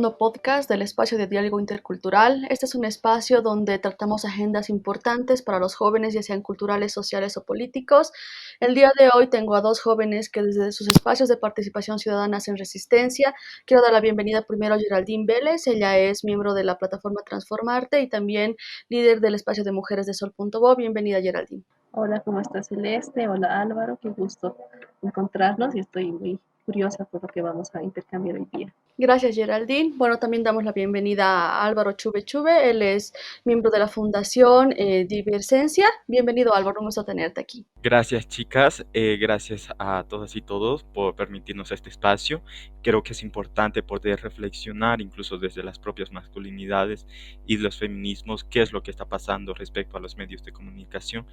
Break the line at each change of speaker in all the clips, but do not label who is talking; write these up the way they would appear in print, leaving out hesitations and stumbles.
segundo podcast del espacio de diálogo intercultural. Este es un espacio donde tratamos agendas importantes para los jóvenes, ya sean culturales, sociales o políticos. El día de hoy tengo a dos jóvenes que desde sus espacios de participación ciudadana hacen resistencia. Quiero dar la bienvenida primero a Geraldine Vélez. Ella es miembro de la plataforma Transformarte y también líder del espacio de mujeres de Sol.bo. Bienvenida, Geraldine.
Hola, ¿cómo estás, Celeste? Hola, Álvaro, qué gusto encontrarnos y estoy muy curiosa por lo que vamos a intercambiar hoy día.
Gracias, Geraldine. Bueno, también damos la bienvenida a Álvaro Chuve Chuve. Él es miembro de la Fundación Diversencia. Bienvenido, Álvaro. Un gusto tenerte aquí.
Gracias, chicas. Gracias a todas y todos por permitirnos este espacio. Creo que es importante poder reflexionar, incluso desde las propias masculinidades y los feminismos, qué es lo que está pasando respecto a los medios de comunicación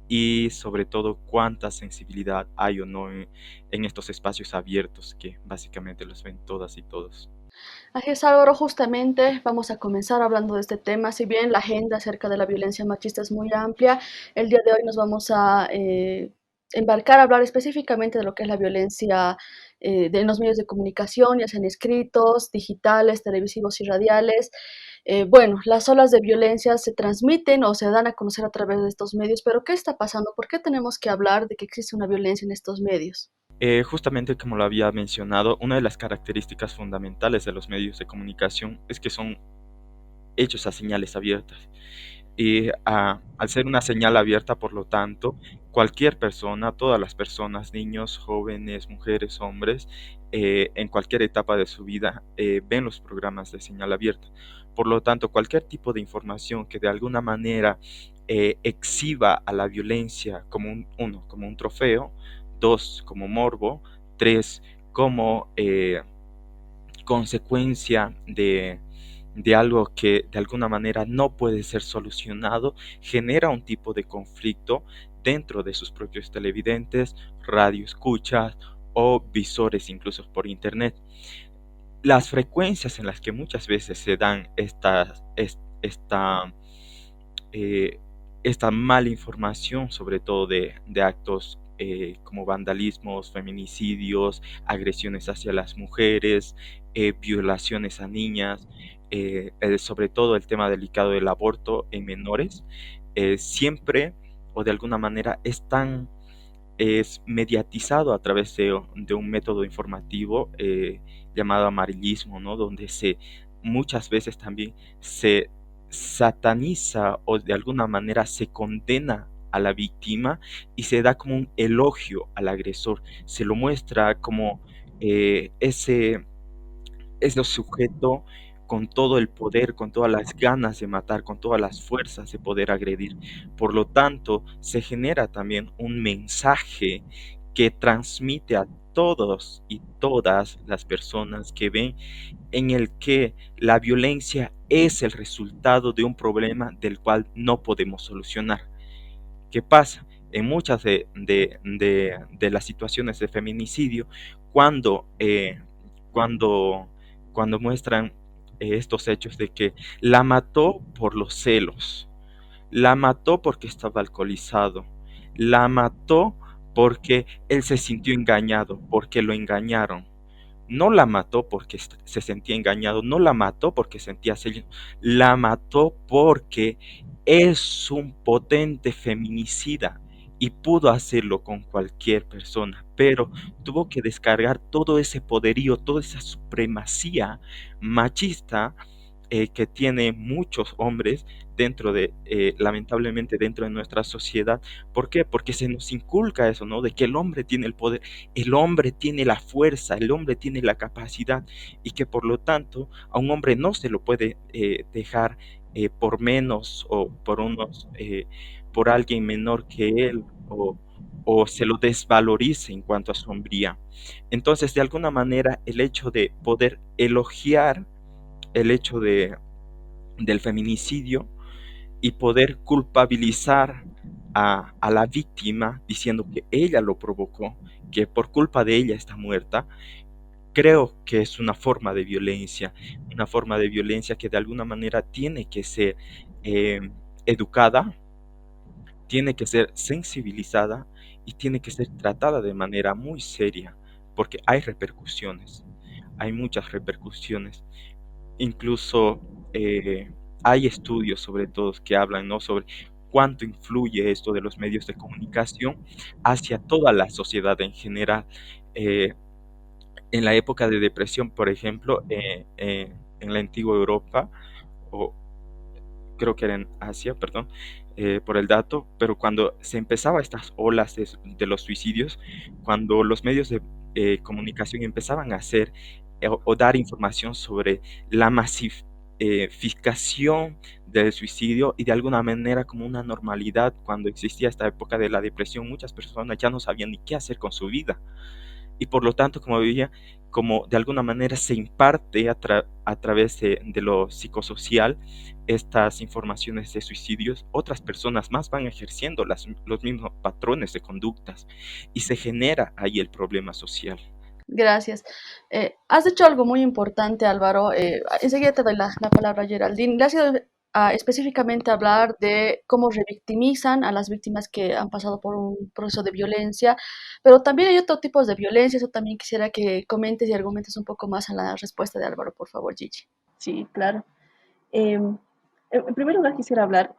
y sobre todo cuánta sensibilidad hay o no en estos espacios abiertos que básicamente los ven todas y todos.
Así es, Álvaro. Justamente vamos a comenzar hablando de este tema. Si bien la agenda acerca de la violencia machista es muy amplia, el día de hoy nos vamos a embarcar a hablar específicamente de lo que es la violencia en los medios de comunicación, ya sean escritos, digitales, televisivos y radiales. Bueno, las olas de violencia se transmiten o se dan a conocer a través de estos medios, pero ¿qué está pasando? ¿Por qué tenemos que hablar de que existe una violencia en estos medios?
Justamente como lo había mencionado, una de las características fundamentales de los medios de comunicación es que son hechos a señales abiertas. Y al ser una señal abierta, por lo tanto, cualquier persona, todas las personas, niños, jóvenes, mujeres, hombres, en cualquier etapa de su vida, ven los programas de señal abierta. Por lo tanto, cualquier tipo de información que de alguna manera exhiba a la violencia como uno, como un trofeo, dos, como morbo, tres, como consecuencia de algo que de alguna manera no puede ser solucionado, genera un tipo de conflicto dentro de sus propios televidentes, radioescuchas o visores incluso por internet. Las frecuencias en las que muchas veces se dan eh, esta mala información, sobre todo de actos como vandalismos, feminicidios, agresiones hacia las mujeres, violaciones a niñas, sobre todo el tema delicado del aborto en menores, siempre o de alguna manera es mediatizado a través de un método informativo llamado amarillismo, ¿no? Donde muchas veces también se sataniza o de alguna manera se condena a la víctima y se da como un elogio al agresor. Se lo muestra como ese sujeto con todo el poder, con todas las ganas de matar, con todas las fuerzas de poder agredir. Por lo tanto, se genera también un mensaje que transmite a todos y todas las personas que ven en el que la violencia es el resultado de un problema del cual no podemos solucionar. ¿Qué pasa? En muchas de las situaciones de feminicidio, cuando, eh, cuando, cuando muestran estos hechos de que la mató por los celos, la mató porque estaba alcoholizado, la mató porque él se sintió engañado, porque lo engañaron. No la mató porque se sentía engañado, no la mató porque sentía celos, la mató porque es un potente feminicida y pudo hacerlo con cualquier persona, pero tuvo que descargar todo ese poderío, toda esa supremacía machista que tiene muchos hombres lamentablemente dentro de nuestra sociedad. ¿Por qué? Porque se nos inculca eso, ¿no? De que el hombre tiene el poder, el hombre tiene la fuerza, el hombre tiene la capacidad y que por lo tanto a un hombre no se lo puede dejar por menos o por alguien menor que él o se lo desvalorice en cuanto a su hombría. Entonces, de alguna manera, el hecho de poder elogiar el hecho del feminicidio y poder culpabilizar a la víctima diciendo que ella lo provocó, que por culpa de ella está muerta, creo que es una forma de violencia que de alguna manera tiene que ser eh, educada, tiene que ser sensibilizada y tiene que ser tratada de manera muy seria, porque hay repercusiones, hay muchas repercusiones. Incluso eh, hay estudios sobre todo que hablan, ¿no?, sobre cuánto influye esto de los medios de comunicación hacia toda la sociedad en general. Eh, en la época de depresión, por ejemplo, en la antigua Europa, o creo que era en Asia, perdón, por el dato, pero cuando se empezaba estas olas de los suicidios, cuando los medios de comunicación empezaban a hacer o dar información sobre la masificación del suicidio y de alguna manera como una normalidad, cuando existía esta época de la depresión, muchas personas ya no sabían ni qué hacer con su vida y por lo tanto, como veía, como de alguna manera se imparte a través de lo psicosocial estas informaciones de suicidios, otras personas más van ejerciendo los mismos patrones de conductas y se genera ahí el problema social.
Gracias. Has dicho algo muy importante, Álvaro. Enseguida te doy la palabra a Geraldine. Le has ido específicamente a hablar de cómo revictimizan a las víctimas que han pasado por un proceso de violencia, pero también hay otro tipo de violencia. Eso también quisiera que comentes y argumentes un poco más a la respuesta de Álvaro, por favor, Gigi.
Sí, claro. Em, en primer lugar, quisiera hablar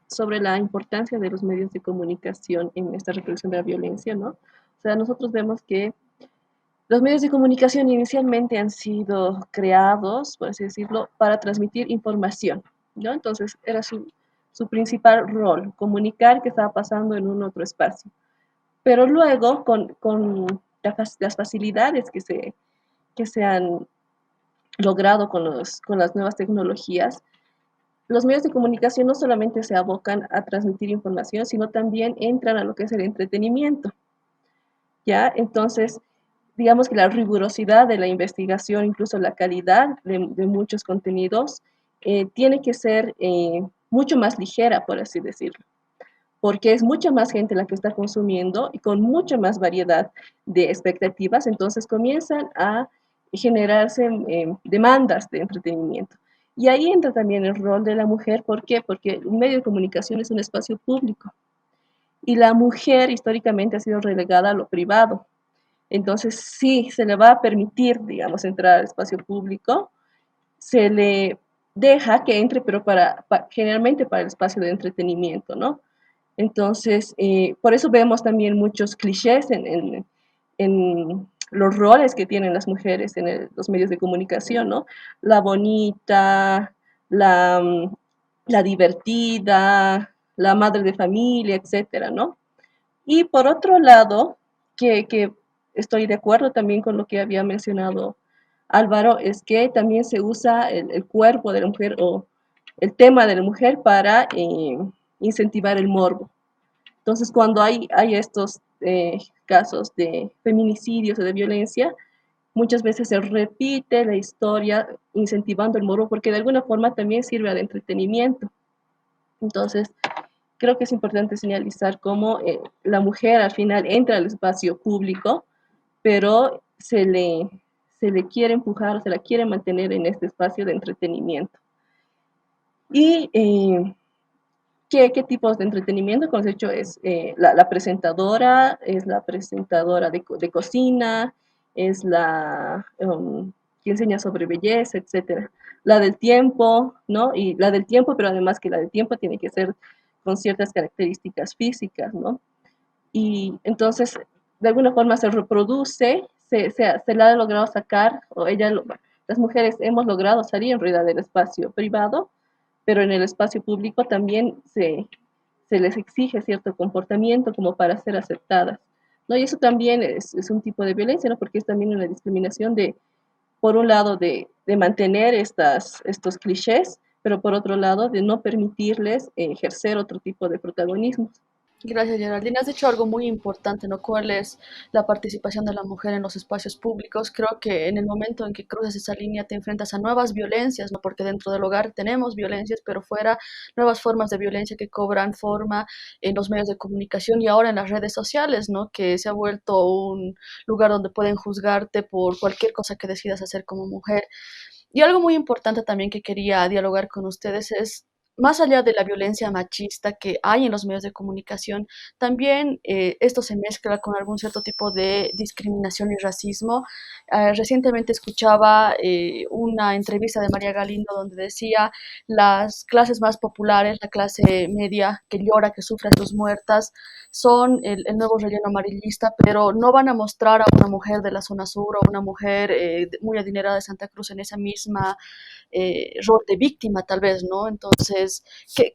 sobre la importancia de los medios de comunicación en esta reproducción de la violencia, ¿no? O sea, nosotros vemos que los medios de comunicación inicialmente han sido creados, por así decirlo, para transmitir información, ¿no? Entonces, era su principal rol, comunicar qué estaba pasando en un otro espacio. Pero luego, con las facilidades que se han logrado con las nuevas tecnologías, los medios de comunicación no solamente se abocan a transmitir información, sino también entran a lo que es el entretenimiento, ¿ya? Entonces, digamos que la rigurosidad de la investigación, incluso la calidad de muchos contenidos, tiene que ser mucho más ligera, por así decirlo, porque es mucha más gente la que está consumiendo y con mucha más variedad de expectativas, entonces comienzan a generarse demandas de entretenimiento. Y ahí entra también el rol de la mujer, ¿por qué? Porque un medio de comunicación es un espacio público y la mujer históricamente ha sido relegada a lo privado. Entonces, sí, se le va a permitir, digamos, entrar al espacio público, se le deja que entre, pero generalmente para el espacio de entretenimiento, ¿no? Entonces, por eso vemos también muchos clichés en los roles que tienen las mujeres en los medios de comunicación, ¿no? La bonita, la divertida, la madre de familia, etcétera, ¿no? Y por otro lado, que estoy de acuerdo también con lo que había mencionado Álvaro, es que también se usa el cuerpo de la mujer o el tema de la mujer para incentivar el morbo. Entonces, cuando hay estos casos de feminicidios o de violencia, muchas veces se repite la historia incentivando el morbo porque de alguna forma también sirve al entretenimiento. Entonces, creo que es importante señalizar cómo la mujer al final entra al espacio público, pero se le quiere empujar, se la quiere mantener en este espacio de entretenimiento. Y ¿qué tipos de entretenimiento? Como he dicho, es la presentadora, es la presentadora de cocina, es que enseña sobre belleza, etcétera. La del tiempo, ¿no? Y la del tiempo, pero además que la del tiempo tiene que ser con ciertas características físicas, ¿no? Y entonces, de alguna forma se reproduce, se la ha logrado sacar, o las mujeres hemos logrado salir en realidad del espacio privado, pero en el espacio público también se les exige cierto comportamiento como para ser aceptadas, ¿no? Y eso también es un tipo de violencia, ¿no? Porque es también una discriminación por un lado, de mantener estos clichés, pero por otro lado, de no permitirles ejercer otro tipo de protagonismo.
Gracias, Geraldine. Has dicho algo muy importante, ¿no? ¿Cuál es la participación de la mujer en los espacios públicos? Creo que en el momento en que cruzas esa línea te enfrentas a nuevas violencias, ¿no? Porque dentro del hogar tenemos violencias, pero fuera nuevas formas de violencia que cobran forma en los medios de comunicación y ahora en las redes sociales, ¿no? Que se ha vuelto un lugar donde pueden juzgarte por cualquier cosa que decidas hacer como mujer. Y algo muy importante también que quería dialogar con ustedes es más allá de la violencia machista que hay en los medios de comunicación, también esto se mezcla con algún cierto tipo de discriminación y racismo. Recientemente escuchaba una entrevista de María Galindo donde decía las clases más populares, la clase media que llora, que sufre a sus muertas, son el nuevo relleno amarillista, pero no van a mostrar a una mujer de la zona sur o una mujer muy adinerada de Santa Cruz en esa misma rol de víctima, tal vez, ¿no? Entonces,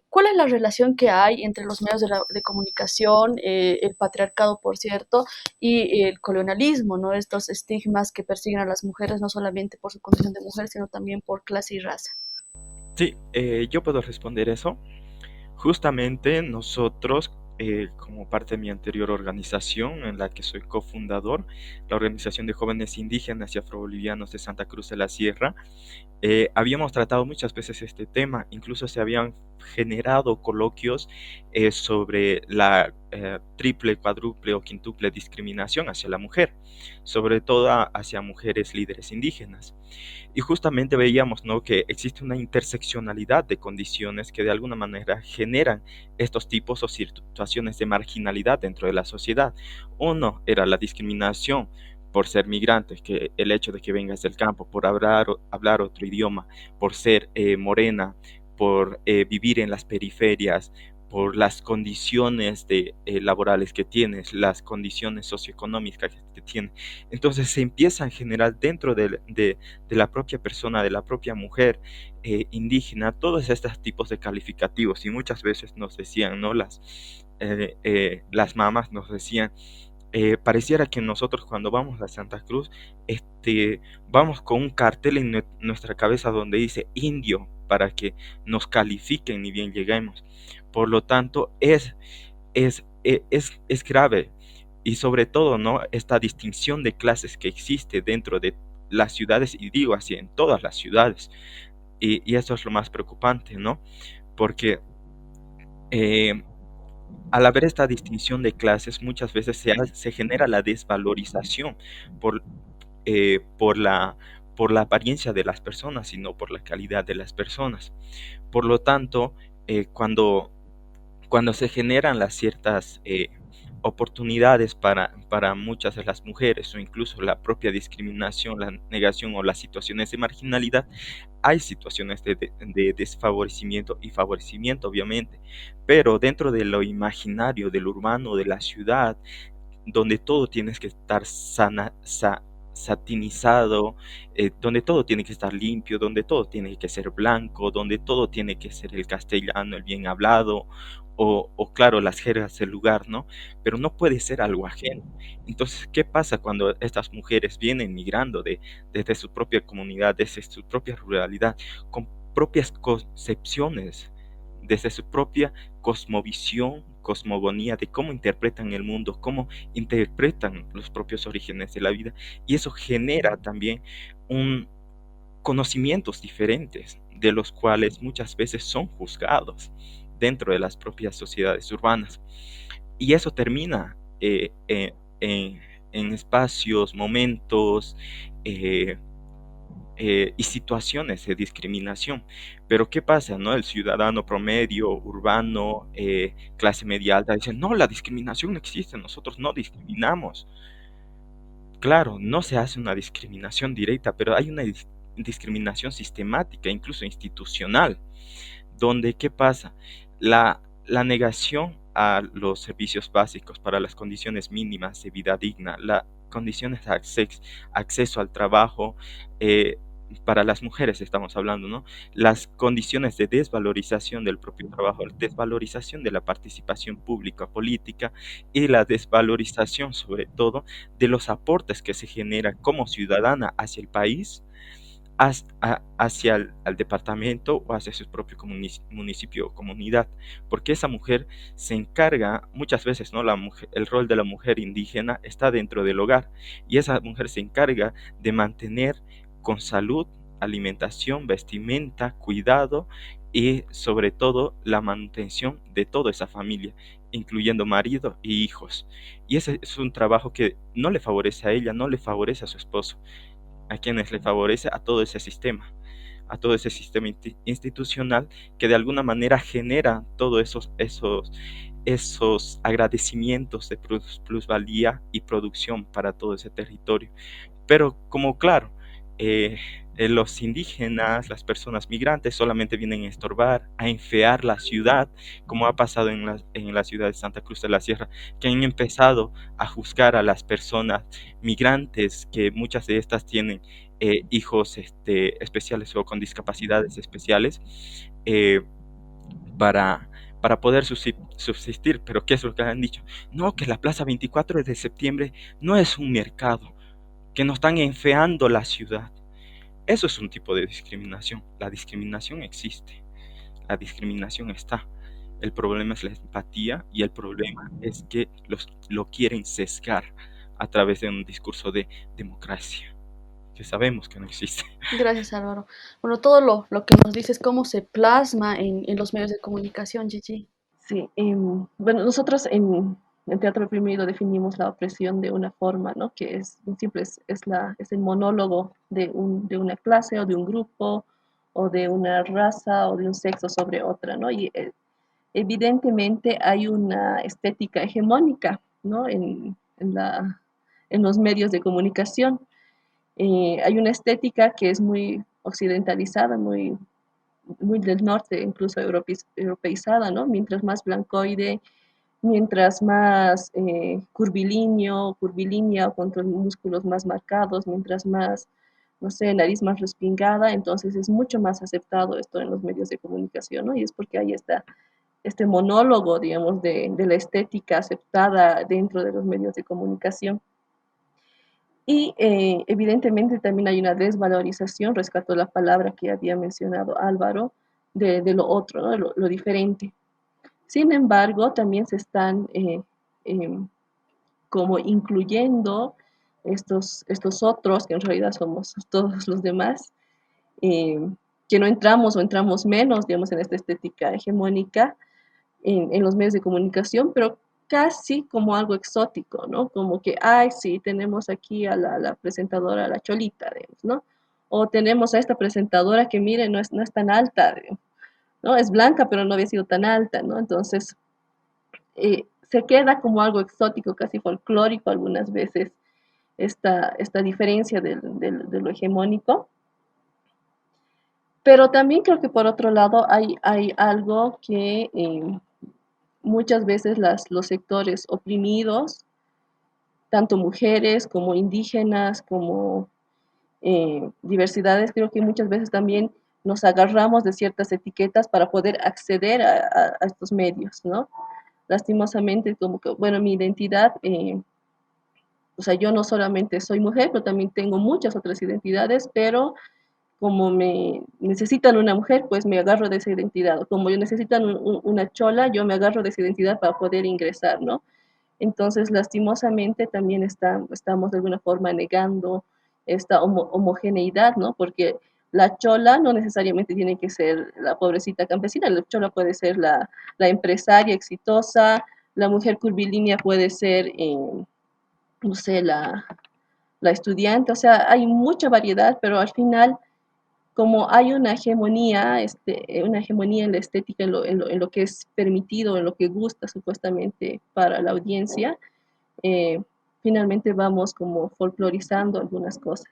¿cuál es la relación que hay entre los medios de comunicación, el patriarcado, por cierto, y el colonialismo, ¿no? Estos estigmas que persiguen a las mujeres no solamente por su condición de mujer, sino también por clase y raza.
Sí, yo puedo responder eso. Justamente nosotros, como parte de mi anterior organización en la que soy cofundador, la Organización de Jóvenes Indígenas y Afrobolivianos de Santa Cruz de la Sierra, habíamos tratado muchas veces este tema, incluso se habían generado coloquios sobre la triple, cuádruple o quíntuple discriminación hacia la mujer, sobre todo hacia mujeres líderes indígenas. Y justamente veíamos, ¿no?, que existe una interseccionalidad de condiciones que de alguna manera generan estos tipos o situaciones de marginalidad dentro de la sociedad. Uno era la discriminación por ser migrante, que el hecho de que vengas del campo, por hablar otro idioma, por ser morena, por vivir en las periferias, por las condiciones laborales que tienes, las condiciones socioeconómicas que tienes. Entonces se empieza a generar dentro de la propia persona, de la propia mujer indígena, todos estos tipos de calificativos. Y muchas veces nos decían, ¿no? Las mamás nos decían, pareciera que nosotros cuando vamos a Santa Cruz, vamos con un cartel en nuestra cabeza donde dice indio para que nos califiquen ni bien lleguemos. Por lo tanto, es grave. Y sobre todo, ¿no?, esta distinción de clases que existe dentro de las ciudades, y digo así, en todas las ciudades. Y eso es lo más preocupante, ¿no? Porque eh, al haber esta distinción de clases, muchas veces se genera la desvalorización por, por por la apariencia de las personas y no por la calidad de las personas. Por lo tanto, cuando se generan las ciertas oportunidades para muchas de las mujeres o incluso la propia discriminación, la negación o las situaciones de marginalidad, hay situaciones de desfavorecimiento y favorecimiento, obviamente, pero dentro de lo imaginario, del urbano, de la ciudad, donde todo tiene que estar satinizado, donde todo tiene que estar limpio, donde todo tiene que ser blanco, donde todo tiene que ser el castellano, el bien hablado, o claro, las jergas del lugar, ¿no? Pero no puede ser algo ajeno. Entonces, ¿qué pasa cuando estas mujeres vienen migrando desde su propia comunidad, desde su propia ruralidad, con propias concepciones, desde su propia cosmovisión, cosmogonía de cómo interpretan el mundo, cómo interpretan los propios orígenes de la vida? Y eso genera también un conocimientos diferentes, de los cuales muchas veces son juzgados dentro de las propias sociedades urbanas. Y eso termina en espacios, momentos, eh, y situaciones de discriminación. Pero ¿qué pasa, no? El ciudadano promedio, urbano, clase media alta, dice, no, la discriminación no existe, nosotros no discriminamos. Claro, no se hace una discriminación directa, pero hay una discriminación sistemática, incluso institucional, donde, ¿qué pasa? La negación a los servicios básicos para las condiciones mínimas de vida digna, las condiciones de acceso al trabajo, para las mujeres estamos hablando, ¿no? Las condiciones de desvalorización del propio trabajo, desvalorización de la participación pública política y la desvalorización sobre todo de los aportes que se genera como ciudadana hacia el país, hacia al departamento o hacia su propio municipio o comunidad, porque esa mujer se encarga muchas veces, ¿no? El rol de la mujer indígena está dentro del hogar y esa mujer se encarga de mantener con salud, alimentación, vestimenta, cuidado y sobre todo la manutención de toda esa familia, incluyendo marido y hijos. Y ese es un trabajo que no le favorece a ella, no le favorece a su esposo, a quienes le favorece a todo ese sistema. a todo ese sistema institucional que de alguna manera genera todos esos agradecimientos de plusvalía y producción para todo ese territorio. Pero como claro, eh, los indígenas, las personas migrantes solamente vienen a estorbar, a enfear la ciudad, como ha pasado en la ciudad de Santa Cruz de la Sierra, que han empezado a juzgar a las personas migrantes, que muchas de estas tienen hijos especiales o con discapacidades especiales, eh, para, para poder subsistir. Pero ¿qué es lo que han dicho? No, que la Plaza 24 de septiembre no es un mercado, que nos están enfeando la ciudad. Eso es un tipo de discriminación. La discriminación existe, la discriminación está. El problema es la empatía y el problema es que lo quieren sesgar a través de un discurso de democracia, que sabemos que no existe.
Gracias, Álvaro. Bueno, todo lo que nos dices, cómo se plasma en los medios de comunicación, Gigi.
Sí, bueno, nosotros en Teatro Reprimido definimos la opresión de una forma, ¿no? Que es simple, es el monólogo de una clase o de un grupo o de una raza o de un sexo sobre otra, ¿no? Y evidentemente hay una estética hegemónica, ¿no? En los medios de comunicación. Hay una estética que es muy occidentalizada, muy del norte, incluso europeizada, ¿no? Mientras más blancoide, mientras más curvilínea o con los músculos más marcados, mientras más, no sé, nariz más respingada, entonces es mucho más aceptado esto en los medios de comunicación, ¿no? Y es porque hay este monólogo, digamos, de la estética aceptada dentro de los medios de comunicación. Y evidentemente también hay una desvalorización, rescato la palabra que había mencionado Álvaro, de lo otro, ¿no? Lo diferente. Sin embargo, también se están como incluyendo estos otros, que en realidad somos todos los demás, eh, que no entramos o entramos menos, digamos, en esta estética hegemónica en los medios de comunicación, pero casi como algo exótico, ¿no? Como que, ay, sí, tenemos aquí a la presentadora, la Cholita, digamos, ¿no? O tenemos a esta presentadora que, mire, no es tan alta, digamos, ¿no? Es blanca, pero no había sido tan alta, ¿no? Entonces, se queda como algo exótico, casi folclórico algunas veces, esta diferencia de lo hegemónico. Pero también creo que por otro lado hay algo que muchas veces los sectores oprimidos, tanto mujeres como indígenas, como diversidades, creo que muchas veces también nos agarramos de ciertas etiquetas para poder acceder a estos medios, ¿no? Lastimosamente, como que, bueno, mi identidad, o sea, yo no solamente soy mujer, pero también tengo muchas otras identidades, pero como me necesitan una mujer, pues me agarro de esa identidad. Como yo necesitan una chola, yo me agarro de esa identidad para poder ingresar, ¿no? Entonces, lastimosamente, también estamos de alguna forma negando esta homogeneidad, ¿no? Porque la chola no necesariamente tiene que ser la pobrecita campesina, la chola puede ser la empresaria exitosa, la mujer curvilínea puede ser, no sé, la estudiante, o sea, hay mucha variedad, pero al final como hay una hegemonía en la estética, en lo que es permitido, en lo que gusta supuestamente para la audiencia, eh, finalmente vamos como folclorizando algunas cosas.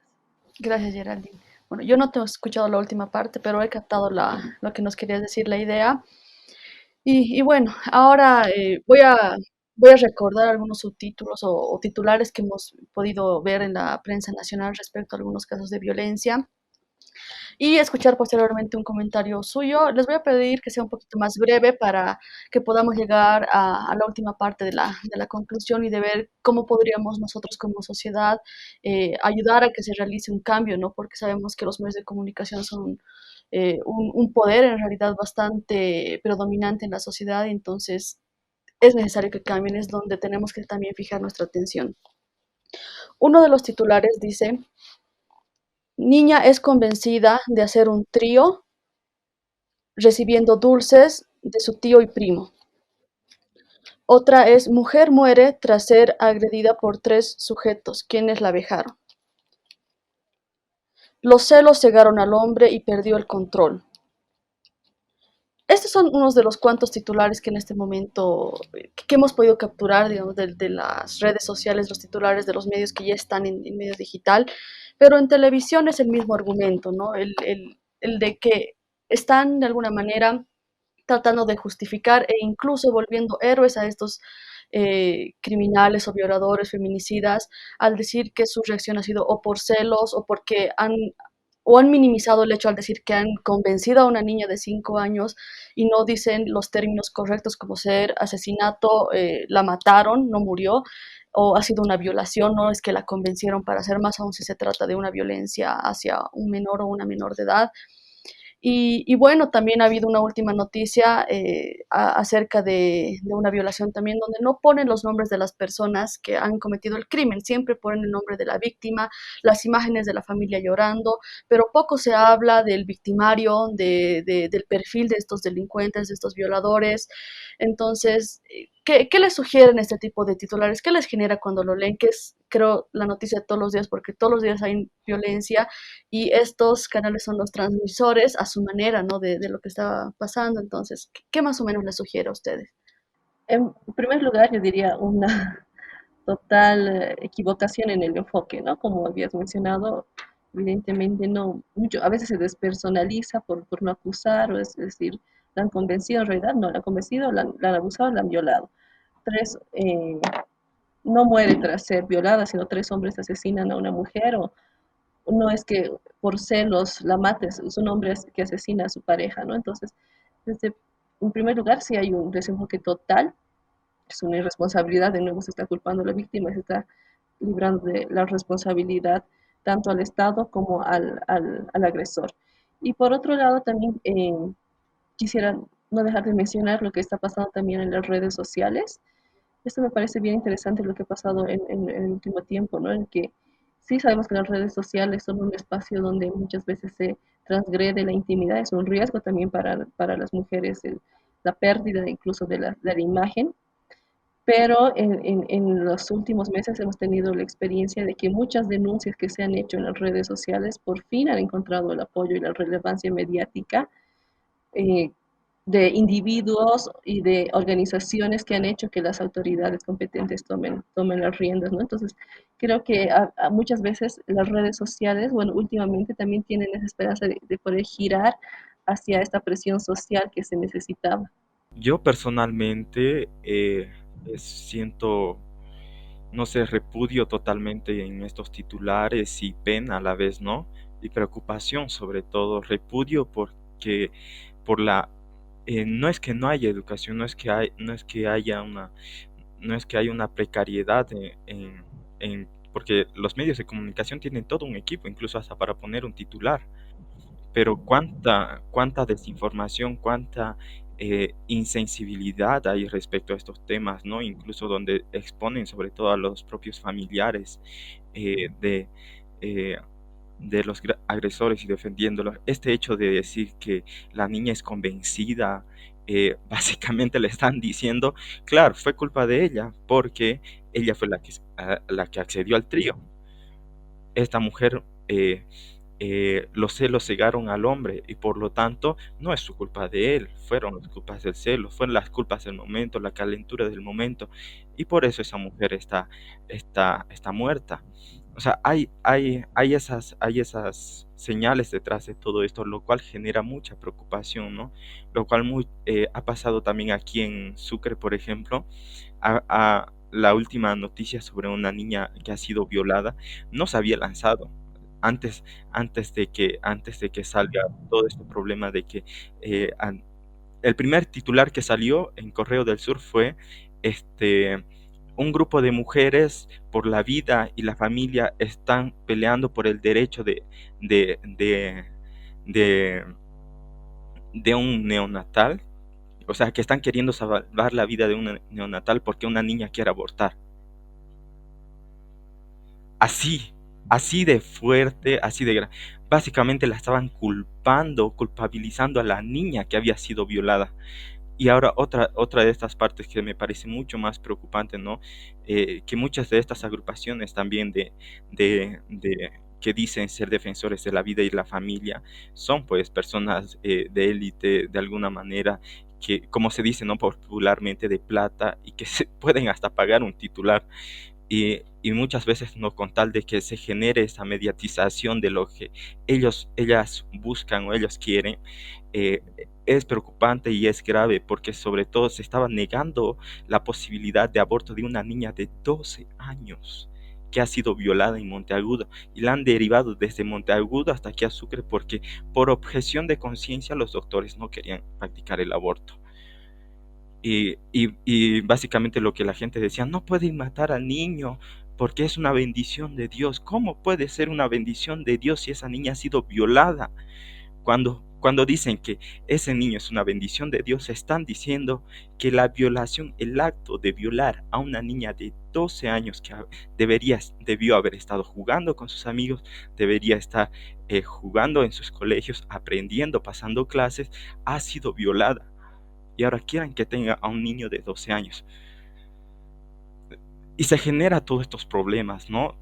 Gracias, Geraldine. Bueno, yo no te he escuchado la última parte, pero he captado lo que nos querías decir, la idea. Y bueno, ahora voy a recordar algunos subtítulos o titulares que hemos podido ver en la prensa nacional respecto a algunos casos de violencia y escuchar posteriormente un comentario suyo. Les voy a pedir que sea un poquito más breve para que podamos llegar a la última parte de la conclusión y de ver cómo podríamos nosotros como sociedad ayudar a que se realice un cambio, ¿no? Porque sabemos que los medios de comunicación son un poder en realidad bastante predominante en la sociedad y entonces es necesario que cambien, es donde tenemos que también fijar nuestra atención. Uno de los titulares dice, niña es convencida de hacer un trío recibiendo dulces de su tío y primo. Otra es mujer muere tras ser agredida por tres sujetos, quienes la vejaron. Los celos cegaron al hombre y perdió el control. Estos son unos de los cuantos titulares que en este momento, que hemos podido capturar, digamos, de las redes sociales, los titulares de los medios que ya están en medio digital, pero en televisión es el mismo argumento, ¿no? El de que están de alguna manera tratando de justificar e incluso volviendo héroes a estos criminales o violadores, feminicidas, al decir que su reacción ha sido o por celos o han minimizado el hecho al decir que han convencido a una niña de 5 años y no dicen los términos correctos como ser asesinato, la mataron, no murió, o ha sido una violación, no es que la convencieron para hacer más, aún si se trata de una violencia hacia un menor o una menor de edad. Y bueno, también ha habido una última noticia acerca de una violación también, donde no ponen los nombres de las personas que han cometido el crimen, siempre ponen el nombre de la víctima, las imágenes de la familia llorando, pero poco se habla del victimario, del perfil de estos delincuentes, de estos violadores. Entonces, ¿qué les sugieren este tipo de titulares? ¿Qué les genera cuando lo leen? Que es, creo, la noticia de todos los días, porque todos los días hay violencia y estos canales son los transmisores a su manera, ¿no? De lo que está pasando. Entonces, ¿qué más o menos les sugiere a ustedes?
En primer lugar, yo diría una total equivocación en el enfoque, ¿no? Como habías mencionado, evidentemente no, mucho, a veces se despersonaliza por no acusar, o es decir, la han convencido, en realidad no, la han convencido, la han abusado, la han violado. Tres, no muere tras ser violada, sino tres hombres asesinan a una mujer, o no es que por celos la mates, es un hombre que asesina a su pareja, ¿no? Entonces, desde, en primer lugar, sí hay un desenfoque total, es una irresponsabilidad, de nuevo se está culpando a la víctima, se está librando de la responsabilidad tanto al Estado como al agresor. Y por otro lado, también quisiera no dejar de mencionar lo que está pasando también en las redes sociales. Esto me parece bien interesante lo que ha pasado en el último tiempo, ¿no? En que sí sabemos que las redes sociales son un espacio donde muchas veces se transgrede la intimidad, es un riesgo también para las mujeres, la pérdida incluso de la imagen, pero en los últimos meses hemos tenido la experiencia de que muchas denuncias que se han hecho en las redes sociales por fin han encontrado el apoyo y la relevancia mediática eh, de individuos y de organizaciones que han hecho que las autoridades competentes tomen las riendas, ¿no? Entonces, creo que muchas veces las redes sociales, bueno, últimamente también tienen esa esperanza de poder girar hacia esta presión social que se necesitaba.
Yo personalmente siento, no sé, repudio totalmente en estos titulares y pena a la vez, ¿no? Y preocupación sobre todo, repudio porque por la no es que no haya educación, no es que haya no es que haya una precariedad porque los medios de comunicación tienen todo un equipo, incluso hasta para poner un titular, pero cuánta desinformación, cuánta insensibilidad hay respecto a estos temas, ¿no? Incluso donde exponen sobre todo a los propios familiares eh, de, eh, de los agresores y defendiéndolos. Este hecho de decir que la niña es convencida, básicamente le están diciendo, claro, fue culpa de ella, porque ella fue la que accedió al trío. Esta mujer, los celos cegaron al hombre y por lo tanto no es su culpa de él, fueron las culpas del celo, fueron las culpas del momento, la calentura del momento y por eso esa mujer está muerta. O sea, hay esas señales detrás de todo esto, lo cual genera mucha preocupación, ¿no? Lo cual ha pasado también aquí en Sucre, por ejemplo, la última noticia sobre una niña que ha sido violada no se había lanzado antes, antes de que salga todo este problema de que eh, an- el primer titular que salió en Correo del Sur fue este un grupo de mujeres por la vida y la familia están peleando por el derecho de, de, de, de un neonatal, o sea, que están queriendo salvar la vida de un neonatal porque una niña quiere abortar. Así, así de fuerte, así de grande. Básicamente la estaban culpabilizando a la niña que había sido violada. Y ahora otra de estas partes que me parece mucho más preocupante, ¿no? Que muchas de estas agrupaciones también que dicen ser defensores de la vida y la familia son pues personas de élite de alguna manera que, como se dice, no popularmente, de plata y que se pueden hasta pagar un titular y muchas veces no con tal de que se genere esa mediatización de lo que ellas buscan o ellos quieren, eh, es preocupante y es grave porque sobre todo se estaba negando la posibilidad de aborto de una niña de 12 años que ha sido violada en Monteagudo y la han derivado desde Monteagudo hasta aquí a Sucre porque por objeción de conciencia los doctores no querían practicar el aborto. Y básicamente lo que la gente decía, no pueden matar al niño porque es una bendición de Dios. ¿Cómo puede ser una bendición de Dios si esa niña ha sido violada? Cuando dicen que ese niño es una bendición de Dios, están diciendo que la violación, el acto de violar a una niña de 12 años que debió haber estado jugando con sus amigos, debería estar jugando en sus colegios, aprendiendo, pasando clases, ha sido violada y ahora quieren que tenga a un niño de 12 años. Y se genera todos estos problemas, ¿no?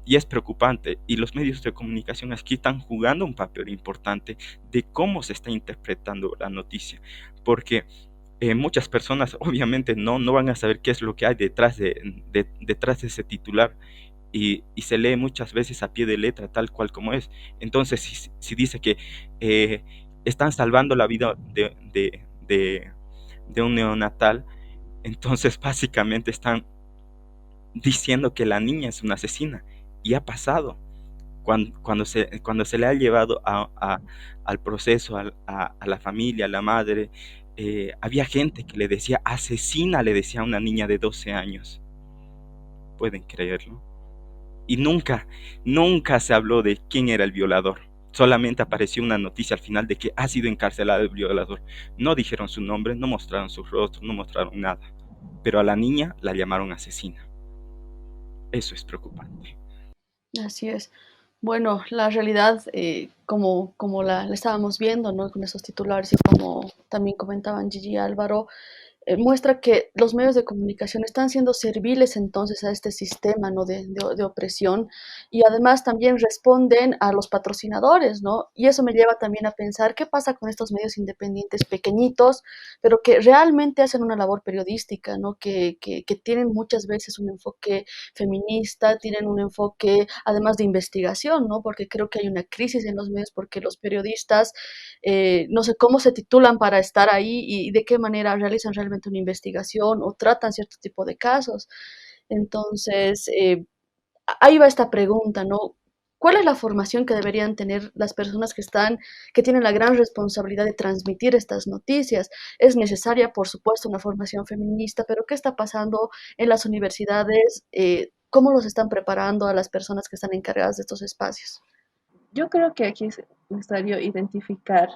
Y es preocupante. Y los medios de comunicación aquí están jugando un papel importante de cómo se está interpretando la noticia. Porque muchas personas obviamente no van a saber qué es lo que hay detrás de ese titular. Y se lee muchas veces a pie de letra, tal cual como es. Entonces, si dice que eh, están salvando la vida de un neonatal, entonces básicamente están diciendo que la niña es una asesina. Y ha pasado. Cuando se le ha llevado al proceso, a la familia, a la madre, había gente que le decía asesina, le decía a una niña de 12 años. Pueden creerlo. Y nunca se habló de quién era el violador. Solamente apareció una noticia al final de que ha sido encarcelado el violador. No dijeron su nombre, no mostraron su rostro, no mostraron nada. Pero a la niña la llamaron asesina. Eso es preocupante.
Así es. Bueno, la realidad, como la estábamos viendo, ¿no? Con esos titulares y como también comentaban Gigi y Álvaro, muestra que los medios de comunicación están siendo serviles entonces a este sistema, ¿no? de opresión y además también responden a los patrocinadores, ¿no? Y eso me lleva también a pensar qué pasa con estos medios independientes pequeñitos, pero que realmente hacen una labor periodística, ¿no? Que tienen muchas veces un enfoque feminista, tienen un enfoque además de investigación, ¿no? Porque creo que hay una crisis en los medios porque los periodistas no sé cómo se titulan para estar ahí y de qué manera realizan realmente una investigación o tratan cierto tipo de casos. Entonces, ahí va esta pregunta, ¿no? ¿Cuál es la formación que deberían tener las personas que tienen la gran responsabilidad de transmitir estas noticias? Es necesaria, por supuesto, una formación feminista, pero ¿qué está pasando en las universidades? ¿Cómo los están preparando a las personas que están encargadas de estos espacios?
Yo creo que aquí es necesario identificar,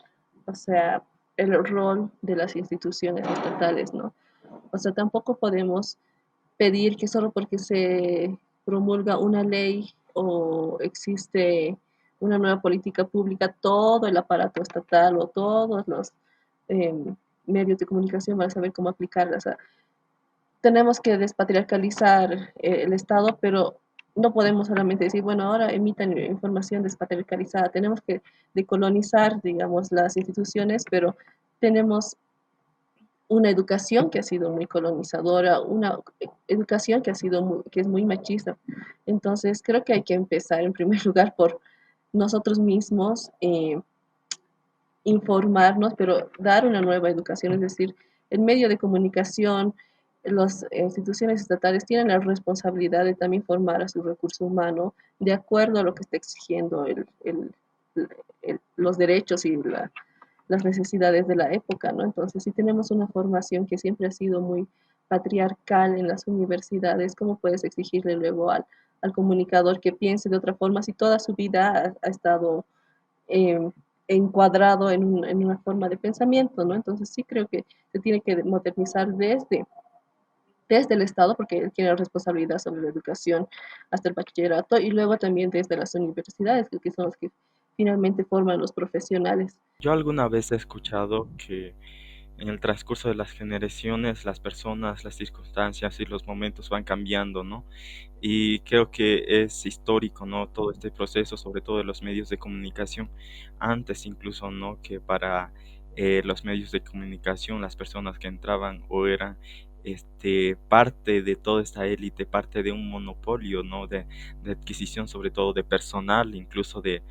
o sea, el rol de las instituciones estatales, ¿no? O sea, tampoco podemos pedir que solo porque se promulga una ley o existe una nueva política pública, todo el aparato estatal o todos los eh, medios de comunicación van a saber cómo aplicarla. O sea, tenemos que despatriarcalizar el Estado, pero no podemos solamente decir, bueno, ahora emitan información despatriarcalizada. Tenemos que decolonizar, digamos, las instituciones, pero tenemos una educación que ha sido muy colonizadora, una educación que es muy machista. Entonces, creo que hay que empezar en primer lugar por nosotros mismos, informarnos, pero dar una nueva educación, es decir, el medio de comunicación, las instituciones estatales tienen la responsabilidad de también formar a su recurso humano de acuerdo a lo que está exigiendo los derechos y las necesidades de la época, ¿no? Entonces, si tenemos una formación que siempre ha sido muy patriarcal en las universidades, ¿cómo puedes exigirle luego al comunicador que piense de otra forma si toda su vida ha estado eh, encuadrado en una forma de pensamiento, ¿no? Entonces, sí creo que se tiene que modernizar desde el Estado, porque él tiene la responsabilidad sobre la educación hasta el bachillerato, y luego también desde las universidades, que son los que finalmente forman los profesionales.
Yo alguna vez he escuchado que en el transcurso de las generaciones, las personas, las circunstancias y los momentos van cambiando, ¿no? Y creo que es histórico, ¿no? Todo este proceso, sobre todo de los medios de comunicación, antes incluso, ¿no? Que para los medios de comunicación, las personas que entraban o eran parte de toda esta élite, parte de un monopolio, ¿no? De adquisición, sobre todo de personal, incluso de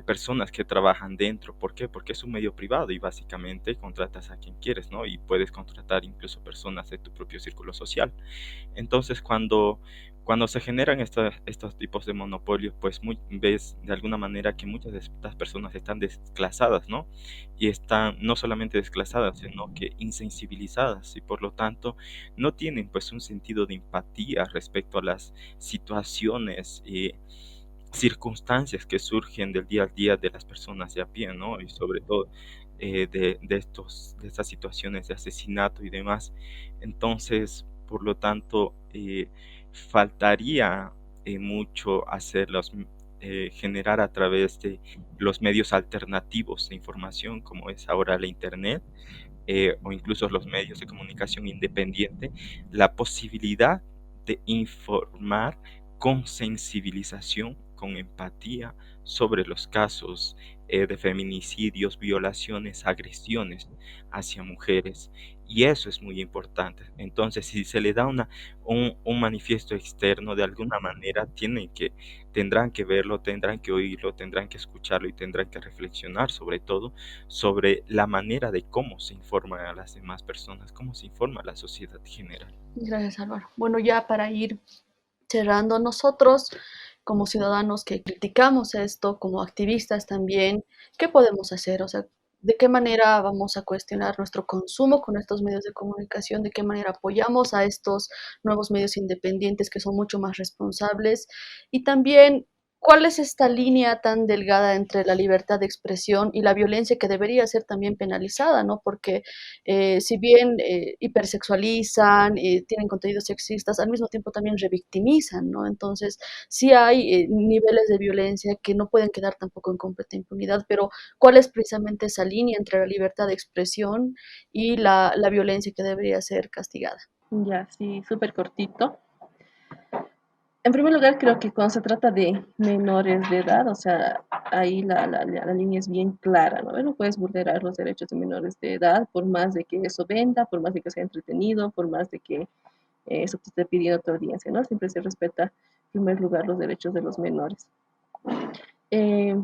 personas que trabajan dentro. ¿Por qué? Porque es un medio privado y básicamente contratas a quien quieres, ¿no? Y puedes contratar incluso personas de tu propio círculo social. Entonces, cuando se generan estos tipos de monopolios, pues ves de alguna manera que muchas de estas personas están desclasadas, ¿no? Y están no solamente desclasadas, sino que insensibilizadas y por lo tanto no tienen pues un sentido de empatía respecto a las situaciones y circunstancias que surgen del día a día de las personas de a pie, ¿no? Y sobre todo de estas situaciones de asesinato y demás. Entonces, por lo tanto, faltaría mucho hacerlos, generar a través de los medios alternativos de información, como es ahora la Internet, o incluso los medios de comunicación independiente, la posibilidad de informar con sensibilización, con empatía sobre los casos de feminicidios, violaciones, agresiones hacia mujeres. Y eso es muy importante. Entonces, si se le da un manifiesto externo, de alguna manera tendrán que verlo, tendrán que oírlo, tendrán que escucharlo y tendrán que reflexionar sobre todo sobre la manera de cómo se informa a las demás personas, cómo se informa a la sociedad general.
Gracias, Álvaro. Bueno, ya para ir cerrando, nosotros como ciudadanos que criticamos esto, como activistas también, ¿qué podemos hacer? O sea, ¿de qué manera vamos a cuestionar nuestro consumo con estos medios de comunicación? ¿De qué manera apoyamos a estos nuevos medios independientes que son mucho más responsables? Y también, ¿cuál es esta línea tan delgada entre la libertad de expresión y la violencia que debería ser también penalizada, ¿no? Porque si bien hipersexualizan, tienen contenidos sexistas, al mismo tiempo también revictimizan, ¿no? Entonces, sí hay niveles de violencia que no pueden quedar tampoco en completa impunidad, pero ¿cuál es precisamente esa línea entre la libertad de expresión y la violencia que debería ser castigada?
Ya, sí, súper cortito. En primer lugar, creo que cuando se trata de menores de edad, o sea, ahí la línea es bien clara, ¿no? No puedes vulnerar los derechos de menores de edad por más de que eso venda, por más de que sea entretenido, por más de que eso te esté pidiendo tu audiencia, ¿no? Siempre se respeta, en primer lugar, los derechos de los menores. Eh,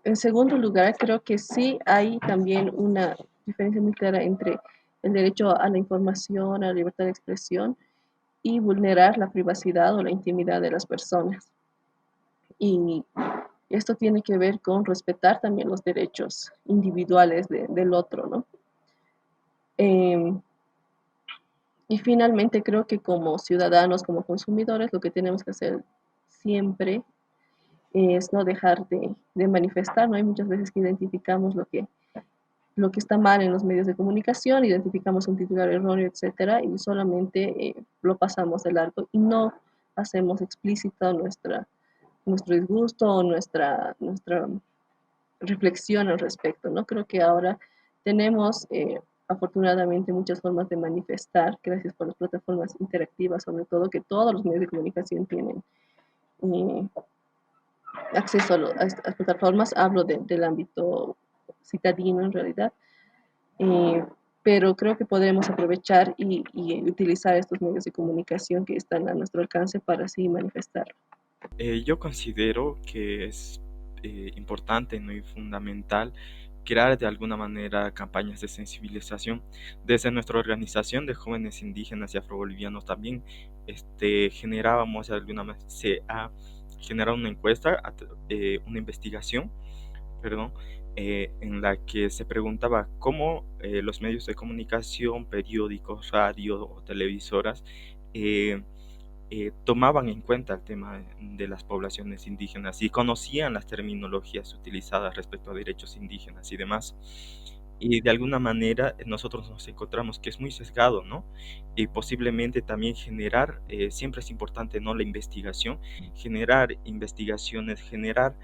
en segundo lugar, creo que sí hay también una diferencia muy clara entre el derecho a la información, a la libertad de expresión y vulnerar la privacidad o la intimidad de las personas. Y esto tiene que ver con respetar también los derechos individuales del otro, ¿no? Eh, y finalmente creo que como ciudadanos, como consumidores, lo que tenemos que hacer siempre es no dejar de manifestar, ¿no? Hay muchas veces que identificamos lo que está mal en los medios de comunicación, identificamos un titular erróneo, etcétera, y solamente lo pasamos de largo y no hacemos explícito nuestro disgusto o nuestra reflexión al respecto, ¿no? Creo que ahora tenemos afortunadamente muchas formas de manifestar, gracias por las plataformas interactivas, sobre todo que todos los medios de comunicación tienen eh, acceso a estas plataformas, hablo del ámbito citadino en realidad, eh, pero creo que podemos aprovechar y utilizar estos medios de comunicación que están a nuestro alcance para así manifestar.
Yo considero que es importante, ¿no? Y fundamental crear de alguna manera campañas de sensibilización. Desde nuestra organización de jóvenes indígenas y afrobolivianos también generábamos de alguna manera, se ha generado una encuesta, una investigación, perdón, en la que se preguntaba cómo los medios de comunicación, periódicos, radio o televisoras, eh, tomaban en cuenta el tema de las poblaciones indígenas y conocían las terminologías utilizadas respecto a derechos indígenas y demás. y de alguna manera nosotros nos encontramos que es muy sesgado, ¿no? Y posiblemente también generar, siempre es importante, ¿no? La investigación, generar investigaciones, generar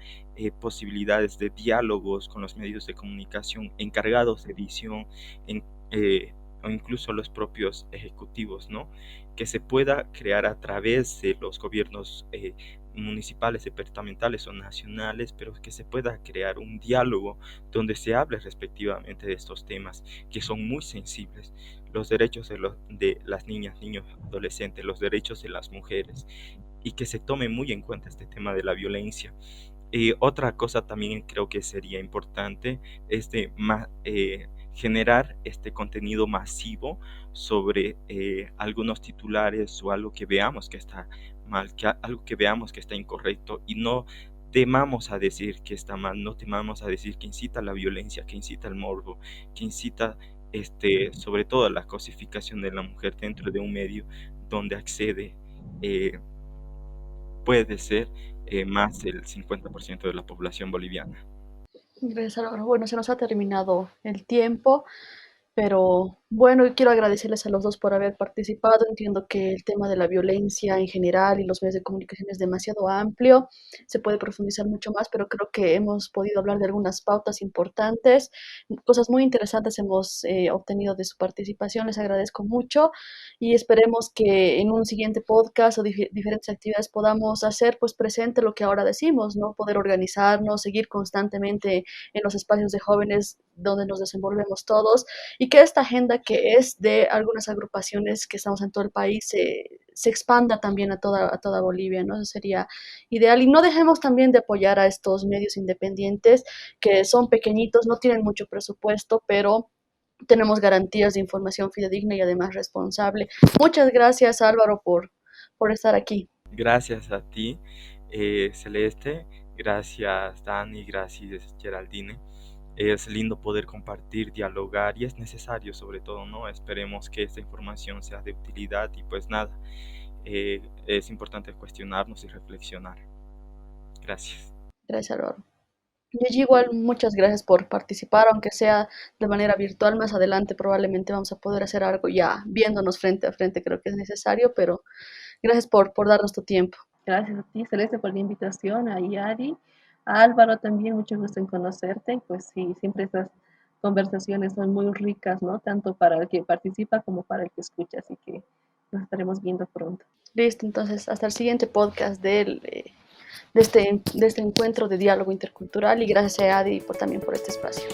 posibilidades de diálogos con los medios de comunicación encargados de edición, en, o incluso los propios ejecutivos, ¿no? Que se pueda crear a través de los gobiernos municipales, departamentales o nacionales, pero que se pueda crear un diálogo donde se hable respectivamente de estos temas que son muy sensibles, los derechos de las niñas, niños, adolescentes, los derechos de las mujeres, y que se tome muy en cuenta este tema de la violencia. Y otra cosa también creo que sería importante es generar este contenido masivo sobre algunos titulares o algo que veamos que está mal, algo que veamos que está incorrecto, y no temamos a decir que está mal, no temamos a decir que incita a la violencia, que incita al morbo, que incita sobre todo a la cosificación de la mujer dentro de un medio donde accede, eh, puede ser más del 50% de la población boliviana.
Gracias, Álvaro. Bueno, se nos ha terminado el tiempo. Pero bueno, y quiero agradecerles a los dos por haber participado. Entiendo que el tema de la violencia en general y los medios de comunicación es demasiado amplio. Se puede profundizar mucho más, pero creo que hemos podido hablar de algunas pautas importantes. Cosas muy interesantes hemos obtenido de su participación. Les agradezco mucho y esperemos que en un siguiente podcast o diferentes actividades podamos hacer pues presente lo que ahora decimos, ¿no? Poder organizarnos, seguir constantemente en los espacios de jóvenes donde nos desenvolvemos todos y que esta agenda que es de algunas agrupaciones que estamos en todo el país se expanda también a toda Bolivia, ¿no? Eso sería ideal. Y no dejemos también de apoyar a estos medios independientes que son pequeñitos, no tienen mucho presupuesto, pero tenemos garantías de información fidedigna y además responsable. Muchas gracias, Álvaro, por estar aquí.
Gracias a ti, Celeste, gracias Dani, gracias Geraldine. Es lindo poder compartir, dialogar y es necesario sobre todo, ¿no? Esperemos que esta información sea de utilidad y pues nada, es importante cuestionarnos y reflexionar. Gracias.
Gracias, Álvaro. Y allí igual muchas gracias por participar, aunque sea de manera virtual. Más adelante probablemente vamos a poder hacer algo ya viéndonos frente a frente, creo que es necesario, pero gracias por darnos tu tiempo.
Gracias a ti, Celeste, por la invitación, a Yari, a Álvaro también, mucho gusto en conocerte. Pues sí, siempre estas conversaciones son muy ricas, ¿no? Tanto para el que participa como para el que escucha, así que nos estaremos viendo pronto.
Listo, entonces hasta el siguiente podcast de este encuentro de diálogo intercultural y gracias a Adi también por este espacio.